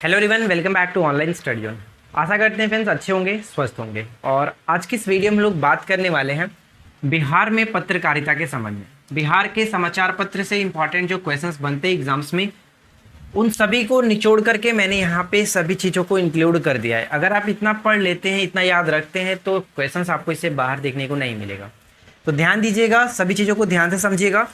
Hello everyone, welcome back to online study zone. आशा करते हैं फ्रेंड्स अच्छे होंगे, स्वस्थ होंगे। और आज की इस वीडियो में हम लोग बात करने वाले हैं बिहार में पत्रकारिता के संबंध में। बिहार के समाचार पत्र से इंपॉर्टेंट जो क्वेश्चंस बनते हैं एग्जाम्स में, उन सभी को निचोड़ करके मैंने यहाँ पे सभी चीज़ों को इंक्लूड कर दिया है। अगर आप इतना पढ़ लेते हैं, इतना याद रखते हैं, तो क्वेश्चंस आपको इससे बाहर देखने को नहीं मिलेगा। तो ध्यान दीजिएगा, सभी चीज़ों को ध्यान से समझिएगा।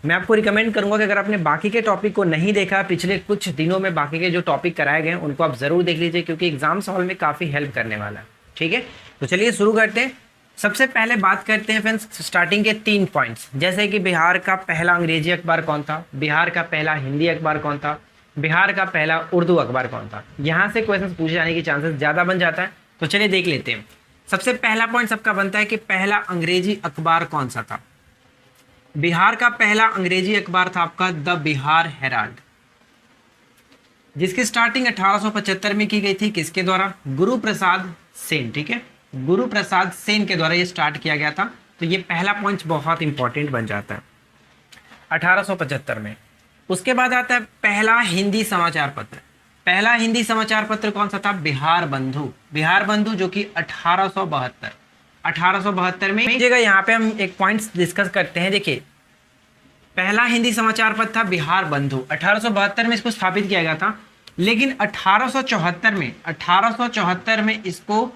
मैं आपको रिकमेंड करूंगा कि अगर आपने बाकी के टॉपिक को नहीं देखा, पिछले कुछ दिनों में बाकी के जो टॉपिक कराए गए हैं उनको आप ज़रूर देख लीजिए, क्योंकि एग्जाम्स हॉल में काफ़ी हेल्प करने वाला है। ठीक है, तो चलिए शुरू करते हैं। सबसे पहले बात करते हैं फ्रेंड्स स्टार्टिंग के 3 पॉइंट्स, जैसे कि बिहार का पहला अंग्रेजी अखबार कौन था, बिहार का पहला हिंदी अखबार कौन था, बिहार का पहला उर्दू अखबार कौन था। यहाँ से क्वेश्चन पूछे जाने की चांसेस ज़्यादा बन जाता है। तो चलिए देख लेते हैं। सबसे पहला पॉइंट सबका बनता है कि पहला अंग्रेजी अखबार कौन सा था। बिहार का पहला अंग्रेजी अखबार था आपका द बिहार हेराल्ड, जिसकी स्टार्टिंग 1875 में की गई थी। किसके द्वारा? गुरु प्रसाद सेन। ठीक है, गुरु प्रसाद सेन के द्वारा ये स्टार्ट किया गया था। तो ये पहला पॉइंट बहुत इंपॉर्टेंट बन जाता है 1875 में। उसके बाद आता है पहला हिंदी समाचार पत्र। पहला हिंदी समाचार पत्र कौन सा था? बिहार बंधु। बिहार बंधु जो कि 1872 में जगह। यहाँ पे हम एक पॉइंट्स डिस्कस करते हैं। देखिए, पहला हिंदी समाचार पत्र था बिहार बंधु, 1872 में इसको स्थापित किया गया था। लेकिन 1874 में इसको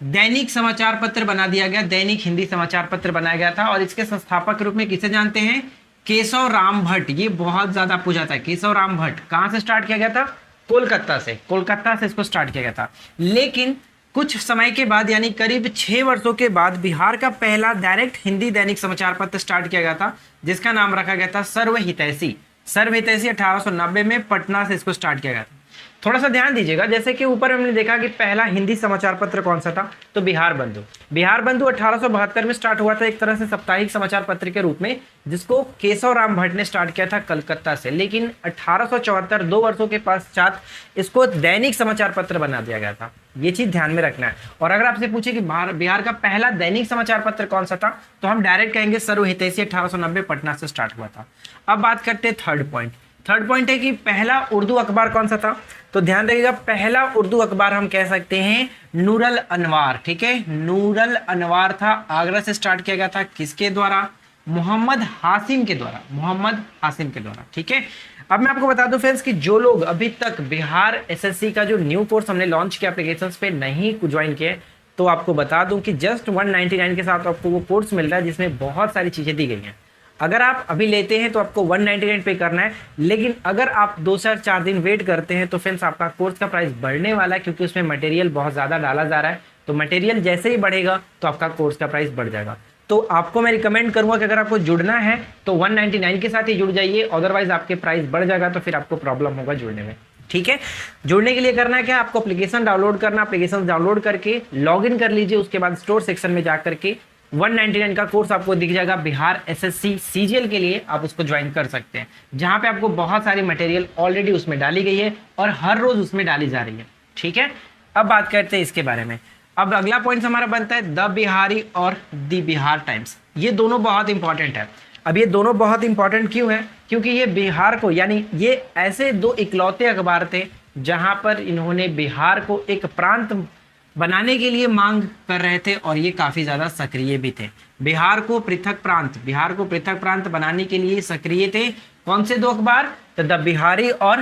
दैनिक समाचार पत्र बना दिया गया, दैनिक हिंदी समाचार पत्र बनाया गया था। और इसके संस्थापक के रूप में किसे जानते हैं? केशव राम भट्ट। ये बहुत ज्यादा पूछा था। केशव राम भट्ट कहाँ से स्टार्ट किया गया था? कोलकाता से। कोलकाता से इसको स्टार्ट किया गया था। लेकिन कुछ समय के बाद, यानी करीब 6 वर्षों के बाद, बिहार का पहला डायरेक्ट हिंदी दैनिक समाचार पत्र स्टार्ट किया गया था, जिसका नाम रखा गया था सर्वहितैषी। सर्वहितैषी 1890 में पटना से इसको स्टार्ट किया गया था। थोड़ा सा ध्यान दीजिएगा, जैसे कि ऊपर हमने देखा कि पहला हिंदी समाचार पत्र कौन सा था, तो बिहार बंधु। बिहार बंधु 1872 में स्टार्ट हुआ था, एक तरह से साप्ताहिक समाचार पत्र के रूप में, जिसको केशव राम भट्ट ने स्टार्ट किया था कलकत्ता से। लेकिन 1874, 2 वर्षों के पश्चात, इसको दैनिक समाचार पत्र बना दिया गया था। ये चीज ध्यान में रखना है। और अगर आपसे पूछे कि बिहार का पहला दैनिक समाचार पत्र कौन सा था, तो हम डायरेक्ट कहेंगे सर्वहितैषी, 1890 पटना से स्टार्ट हुआ था। अब बात करते हैं थर्ड पॉइंट। थर्ड पॉइंट है कि पहला उर्दू अखबार कौन सा था। तो ध्यान रखिएगा, पहला उर्दू अखबार हम कह सकते हैं नूरल अनवार। ठीक है, नूरल अनवार था, आगरा से स्टार्ट किया गया था। किसके द्वारा? मोहम्मद हाशिम के द्वारा। मोहम्मद हाशिम के द्वारा। ठीक है, अब मैं आपको बता दूं फ्रेंड्स कि जो लोग अभी तक बिहार एसएससी का जो न्यू कोर्स हमने लॉन्च किया एप्लीकेशंस पे नहीं ज्वाइन किए, तो आपको बता दूं कि जस्ट 199 के साथ आपको वो कोर्स मिल रहा है, जिसमें बहुत सारी चीज़ें दी गई हैं। अगर आप अभी लेते हैं तो आपको 199 पे करना है। लेकिन अगर आप 2 से 4 दिन वेट करते हैं तो फ्रेंड्स आपका कोर्स का प्राइस बढ़ने वाला है, क्योंकि उसमें मटेरियल बहुत ज़्यादा डाला जा रहा है। तो मटेरियल जैसे ही बढ़ेगा तो आपका कोर्स का प्राइस बढ़ जाएगा। तो आपको मैं रिकमेंड करूंगा कि अगर आपको जुड़ना है तो 199 के साथ ही जुड़ जाइए, अदरवाइज आपके प्राइस बढ़ जाएगा तो फिर आपको प्रॉब्लम होगा जुड़ने में। ठीक है, जुड़ने के लिए करना है क्या? आपको एप्लीकेशन डाउनलोड करना। एप्लीकेशन डाउनलोड करके लॉगिन कर लीजिए। उसके बाद स्टोर सेक्शन में जाकर के 199 का कोर्स आपको दिख जाएगा बिहार एसएससी सीजीएल के लिए, आप उसको ज्वाइन कर सकते हैं, जहां पे आपको बहुत सारी मटेरियल ऑलरेडी उसमें डाली गई है और हर रोज उसमें डाली जा रही है। ठीक है, अब बात करते हैं इसके बारे में। अब अगला पॉइंट हमारा बनता है द बिहारी और द बिहार टाइम्स। ये दोनों बहुत इंपॉर्टेंट है। अब ये दोनों बहुत इंपॉर्टेंट क्यों है? क्योंकि ये बिहार को, यानी ये ऐसे 2 इकलौते अखबार थे जहां पर इन्होंने बिहार को एक प्रांत बनाने के लिए मांग कर रहे थे, और ये काफ़ी ज़्यादा सक्रिय भी थे। बिहार को पृथक प्रांत बनाने के लिए सक्रिय थे। कौन से 2 अखबार? तो द बिहारी और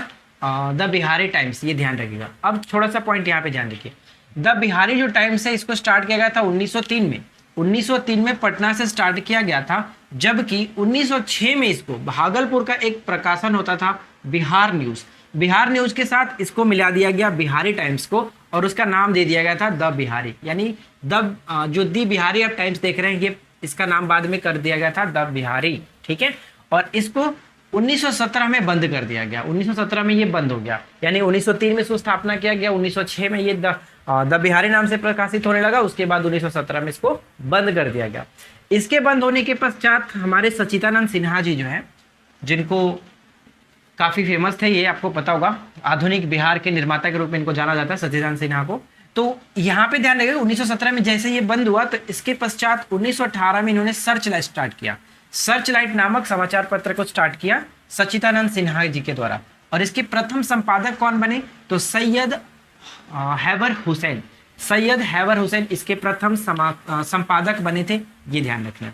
द बिहारी टाइम्स। ये ध्यान रखिएगा। अब थोड़ा सा पॉइंट यहाँ पे ध्यान रखिए। द बिहारी जो टाइम्स है, इसको स्टार्ट किया गया था 1903 में। 1903 में पटना से स्टार्ट किया गया था, जबकि 1906 में इसको भागलपुर का एक प्रकाशन होता था बिहार न्यूज़। बिहार न्यूज़ के साथ इसको मिला दिया गया बिहारी टाइम्स को, और उसका नाम दे दिया गया था द बिहारी। यानी जो दी बिहारी आप टाइम्स देख रहे हैं, ये इसका नाम बाद में कर दिया गया था द बिहारी। ठीक है, और इसको 1917 में बंद कर दिया गया। 1917 में ये बंद हो गया, यानी 1903 में इसको स्थापना किया गया, 1906 में ये द बिहारी नाम से प्रकाशित होने लगा। उसके बाद 1917 में इसको बंद कर दिया गया। इसके बंद होने के पश्चात हमारे सच्चिदानंद सिन्हा जी जो है, जिनको काफ़ी फेमस थे, ये आपको पता होगा, आधुनिक बिहार के निर्माता के रूप में इनको जाना जाता है, सच्चिदानंद सिन्हा को। तो यहाँ पे ध्यान रखिएगा, 1917 में जैसे ये बंद हुआ, तो इसके पश्चात 1918 में इन्होंने सर्च लाइट स्टार्ट किया। सर्च लाइट नामक समाचार पत्र को स्टार्ट किया सच्चिदानंद सिन्हा जी के द्वारा। और इसके प्रथम संपादक कौन बने? तो सैयद हैबर हुसैन। सैयद हैबर हुसैन इसके प्रथम संपादक बने थे, ये ध्यान रखना।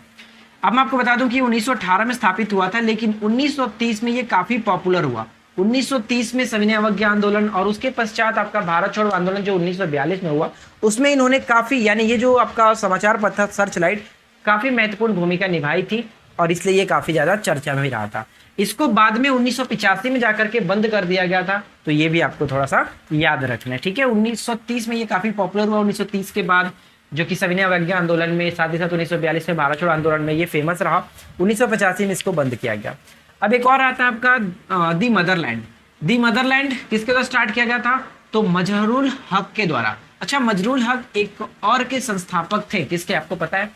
अब मैं आपको बता दूं कि 1918 में स्थापित हुआ था, लेकिन 1930 में ये काफी पॉपुलर हुआ। 1930 में सविनय अवज्ञा आंदोलन और उसके पश्चात आपका भारत छोड़ो आंदोलन जो 1942 में हुआ, उसमें इन्होंने काफी, यानी ये जो आपका समाचार पत्र सर्चलाइट, काफी महत्वपूर्ण भूमिका निभाई थी और इसलिए ये काफी ज्यादा चर्चा में भी रहा था। इसको बाद में 1985 में जाकर के बंद कर दिया गया था, तो ये भी आपको थोड़ा सा याद रखना है, ठीक है। 1930 में ये काफी पॉपुलर हुआ। 1930 के बाद जो कि सविनय अवज्ञा आंदोलन में, साथ ही साथ 1942 में भारत छोड़ो आंदोलन में ये फेमस रहा। 1985 में इसको बंद किया गया। अब एक और आता है आपका दी मदरलैंड। दी मदरलैंड किसके द्वारा स्टार्ट किया गया था? तो मजहरूल हक के द्वारा। अच्छा, मजहरूल हक एक और के संस्थापक थे, किसके आपको पता है?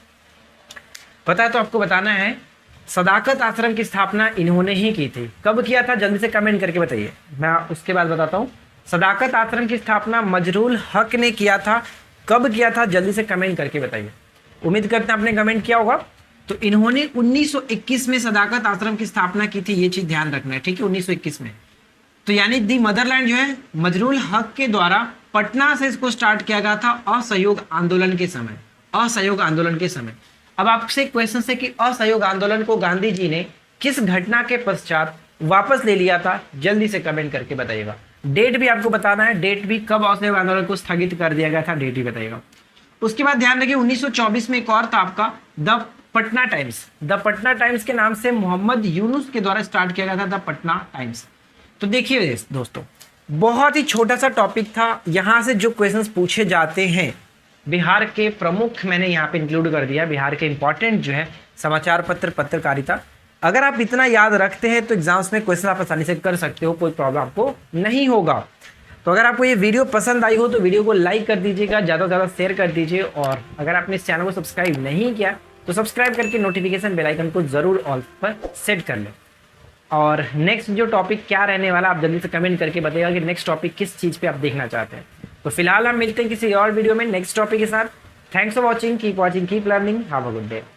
पता है तो आपको बताना है। सदाकत आश्रम की स्थापना इन्होंने ही की थी। कब किया था? जल्दी से कमेंट करके बताइए, मैं उसके बाद बताता हूँ। सदाकत आश्रम की स्थापना मजहरूल हक ने किया था। कब किया था? जल्दी से कमेंट करके बताइए। उम्मीद करते हैं आपने कमेंट किया होगा। तो इन्होंने 1921 में सदाकत आश्रम की स्थापना की थी, ये चीज ध्यान रखना है, ठीक है, 1921 में। तो यानी दी मदरलैंड जो है मजहरूल हक के द्वारा पटना से इसको स्टार्ट किया गया था असहयोग आंदोलन के समय। असहयोग आंदोलन के समय। अब आपसे क्वेश्चन है कि असहयोग आंदोलन को गांधी जी ने किस घटना के पश्चात वापस ले लिया था? जल्दी से कमेंट करके बताइएगा। डेट भी आपको बताना है, डेट भी कब असहयोग आंदोलन को स्थगित कर दिया गया था, डेट भी बताइएगा। उसके बाद ध्यान रखिए 1924 में एक और था आपका the Patna times. The Patna times के नाम से मोहम्मद यूनुस के द्वारा स्टार्ट किया गया था द पटना टाइम्स। तो देखिए दोस्तों, बहुत ही छोटा सा टॉपिक था। यहाँ से जो क्वेश्चंस पूछे जाते हैं बिहार के प्रमुख मैंने यहाँ पे इंक्लूड कर दिया, बिहार के इंपॉर्टेंट जो है समाचार पत्र पत्रकारिता। अगर आप इतना याद रखते हैं तो एग्जाम्स में क्वेश्चन आप आसानी से कर सकते हो, कोई प्रॉब्लम आपको नहीं होगा। तो अगर आपको ये वीडियो पसंद आई हो तो वीडियो को लाइक कर दीजिएगा, ज़्यादा से ज़्यादा शेयर कर दीजिए, और अगर आपने इस चैनल को सब्सक्राइब नहीं किया तो सब्सक्राइब करके नोटिफिकेशन बेल आइकन को जरूर ऑल पर सेट कर लें। और नेक्स्ट जो टॉपिक क्या रहने वाला आप जल्दी से कमेंट करके बताइएगा कि नेक्स्ट टॉपिक किस चीज़ पे आप देखना चाहते हैं। तो फिलहाल हम मिलते हैं किसी और वीडियो में नेक्स्ट टॉपिक के साथ। Thanks for watching, keep learning, have a good day.